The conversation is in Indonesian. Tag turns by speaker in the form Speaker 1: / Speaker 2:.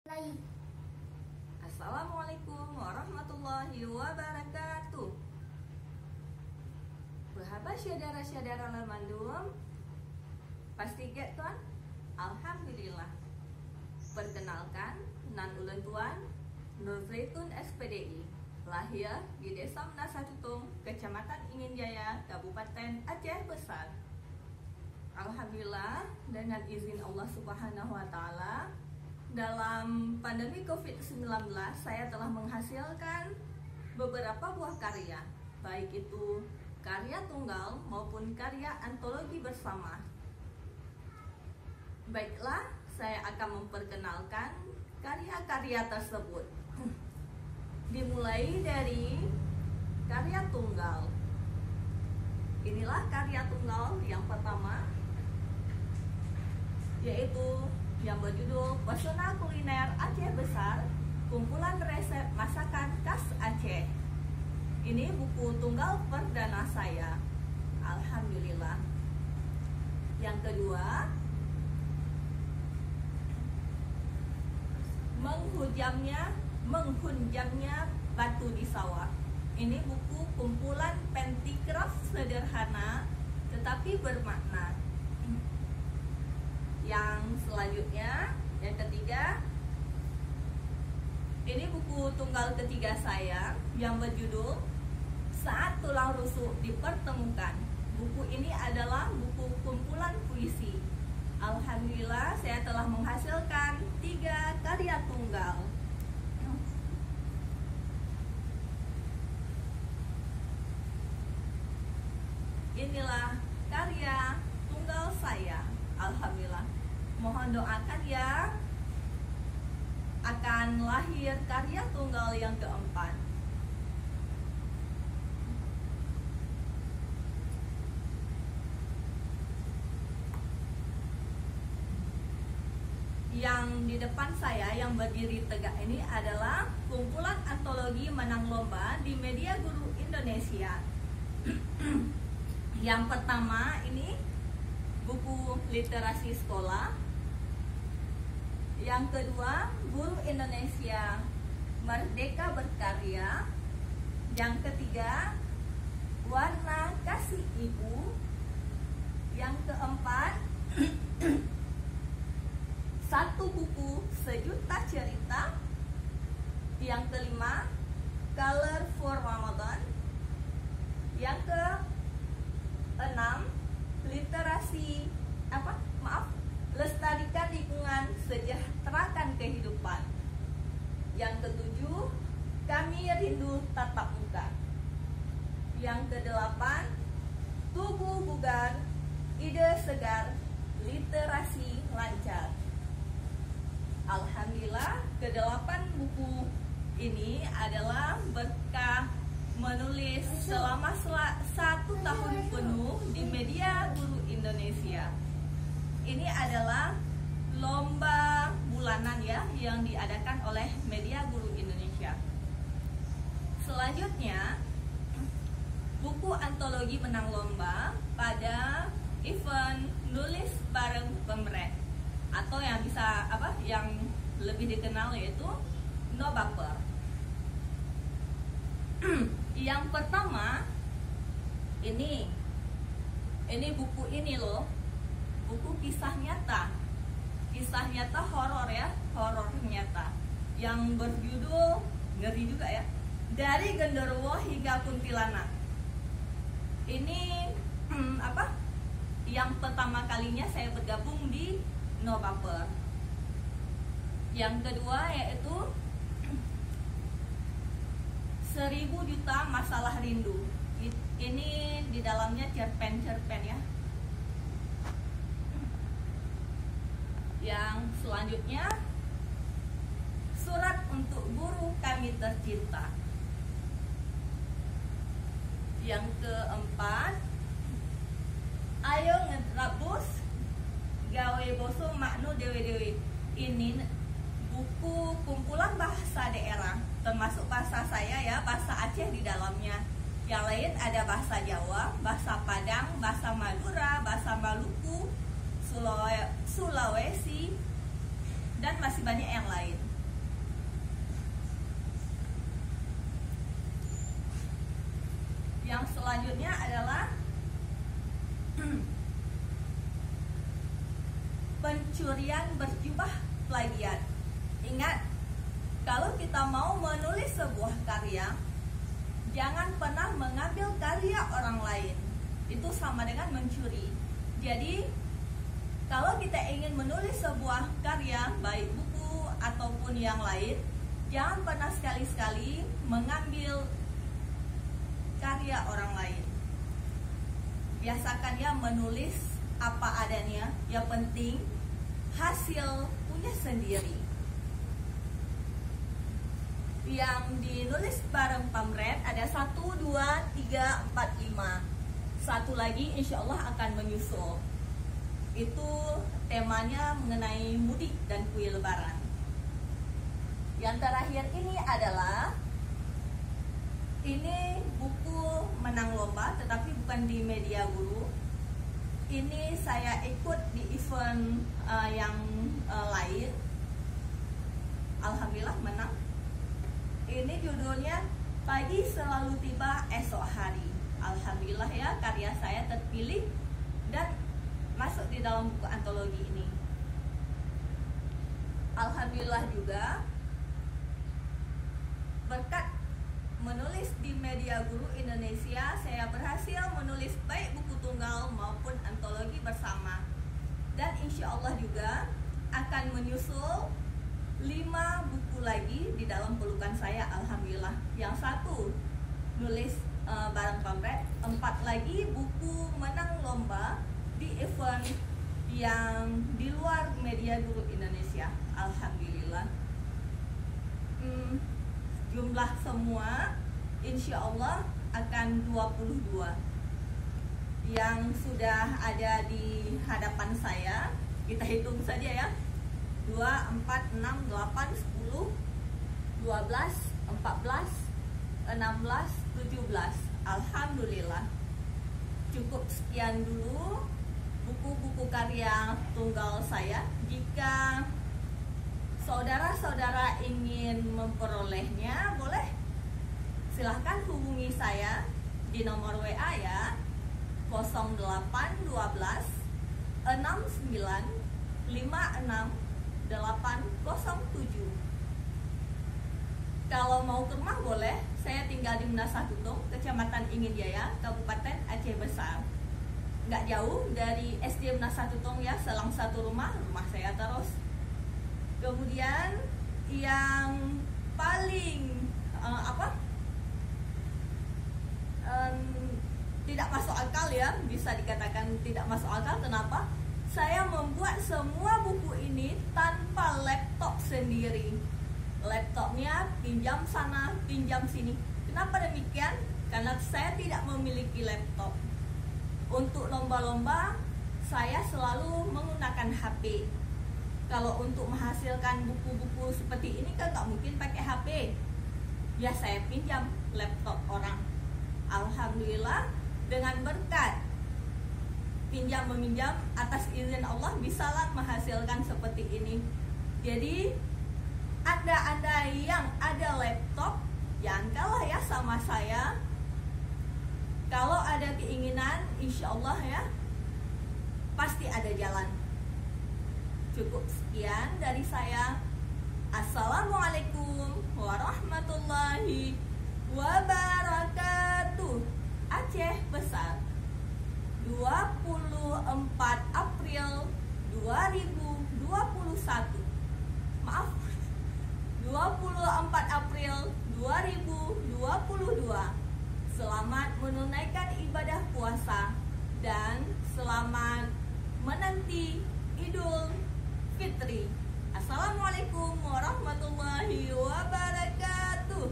Speaker 1: Lain.
Speaker 2: Assalamualaikum warahmatullahi wabarakatuh. Berapa saudara-saudara lemandum? Pasti get tuan? Alhamdulillah. Perkenalkan, nan ulun tuan Nur Zaitun SPDI, lahir di Desa Menasatutung, Kecamatan Ingin Jaya, Kabupaten Aceh Besar. Alhamdulillah, dengan izin Allah Subhanahu wa Ta'ala, dalam pandemi COVID-19 saya telah menghasilkan beberapa buah karya, baik itu karya tunggal maupun karya antologi bersama. Baiklah, saya akan memperkenalkan karya-karya tersebut. Dimulai dari karya tunggal. Inilah karya tunggal yang pertama, yaitu yang berjudul Pesona Kuliner Aceh Besar, Kumpulan Resep Masakan Khas Aceh. Ini buku tunggal perdana saya. Alhamdulillah. Yang kedua, menghunjamnya batu di sawah. Ini buku kumpulan penticraft sederhana tetapi bermakna. Yang selanjutnya, yang ketiga, ini buku tunggal ketiga saya yang berjudul Saat Tulang Rusuk Dipertemukan. Buku ini adalah buku kumpulan puisi. Alhamdulillah, saya telah menghasilkan 3 karya tunggal. Inilah karya tunggal saya. Alhamdulillah. Mohon doakan ya, akan lahir karya tunggal yang keempat. Yang di depan saya yang berdiri tegak ini adalah kumpulan antologi menang lomba di Media Guru Indonesia. Yang pertama ini buku literasi sekolah. Yang kedua, Guru Indonesia Merdeka Berkarya. Yang ketiga, Warna Kasih Ibu. Yang keempat, satu buku sejuta cerita. Yang kelima, Color for Ramadan. Yang keenam, literasi lestarikan lingkungan, sejahterakan kehidupan. Yang ketujuh, kami rindu tatap muka. Yang kedelapan, tubuh bugar, ide segar, literasi lancar. Alhamdulillah, kedelapan buku ini adalah berkah menulis selama 1 tahun penuh di Media Guru Indonesia. Ini adalah lomba bulanan ya yang diadakan oleh Media Guru Indonesia. Selanjutnya, buku antologi menang lomba pada event nulis bareng Pemret, atau yang yang lebih dikenal yaitu No Baper. Yang pertama, ini buku ini loh, buku kisah nyata horor ya, horor nyata, yang berjudul, ngeri juga ya, Dari Genderuwo Hingga Kuntilanak. Ini yang pertama kalinya saya bergabung di No Baper. Yang kedua yaitu 1000 Juta Masalah Rindu. Ini di dalamnya cerpen-cerpen ya. Yang selanjutnya, Surat untuk Guru Kami Tercinta. Yang keempat, Ayo Ngedrabus Gawe Boso Maknu Dewe-dewe. Ini buku kumpulan bahasa daerah, termasuk bahasa saya ya, bahasa Aceh di dalamnya. Yang lain ada bahasa Jawa, bahasa Padang, bahasa Madura, bahasa Maluku, Sulawesi, dan masih banyak yang lain. Selanjutnya adalah pencurian berjubah plagiat. Ingat, kalau kita mau menulis sebuah karya, jangan pernah mengambil karya orang lain. Itu sama dengan mencuri. Jadi, kalau kita ingin menulis sebuah karya, baik buku ataupun yang lain, jangan pernah sekali-sekali mengambil karya orang lain. Biasakan ya menulis apa adanya. Yang penting hasil punya sendiri. Yang dinulis bareng pamret ada 1, 2, 3, 4, 5. Satu lagi insya Allah akan menyusul. Itu temanya mengenai mudik dan kue lebaran. Yang terakhir ini adalah buku menang lomba, tetapi bukan di Media Guru. Ini saya ikut di event yang lain. Alhamdulillah menang. Ini judulnya Pagi Selalu Tiba Esok Hari. Alhamdulillah ya, karya saya terpilih dan masuk di dalam buku antologi ini. Alhamdulillah juga berkat menulis di Media Guru Indonesia, saya berhasil menulis baik buku tunggal maupun antologi bersama. Dan insya Allah juga akan menyusul 5 buku lagi di dalam pelukan saya. Alhamdulillah. Yang 1 nulis bareng pamret, 4 lagi buku menang lomba di event yang di luar Media Guru Indonesia. Alhamdulillah. Jumlah semua insya Allah akan 22 yang sudah ada di hadapan saya. Kita hitung saja ya, 2, 4, 6, 8, 10, 12, 14, 16, 17. Alhamdulillah. Cukup sekian dulu buku-buku karya tunggal saya. Jika saudara-saudara ingin memperolehnya, boleh silahkan hubungi saya di nomor WA ya, 0812 69 56 807. Kalau mau ke rumah boleh, saya tinggal di Menasatutung, Kecamatan Ingin Jaya, Kabupaten Aceh Besar. Nggak jauh dari SD Menasatutung ya, selang satu rumah saya terus. Kemudian yang paling tidak masuk akal ya, bisa dikatakan tidak masuk akal. Kenapa? Saya membuat semua buku ini tanpa laptop sendiri. Laptopnya pinjam sana, pinjam sini. Kenapa demikian? Karena saya tidak memiliki laptop. Untuk lomba-lomba, saya selalu menggunakan HP. Kalau untuk menghasilkan buku-buku seperti ini kan nggak mungkin pakai HP. Ya saya pinjam laptop orang. Alhamdulillah dengan berkat pinjam-meminjam atas izin Allah bisalah menghasilkan seperti ini. Jadi Anda yang ada laptop, jangkalah ya sama saya. Kalau ada keinginan, insya Allah ya pasti ada jalan. Cukup sekian dari saya. Assalamualaikum warahmatullahi wabarakatuh. Aceh Besar, 24 April 2021. Maaf, 24 April 2022. Selamat menunaikan ibadah puasa dan selamat menanti Idul Fitri. Assalamualaikum warahmatullahi wabarakatuh.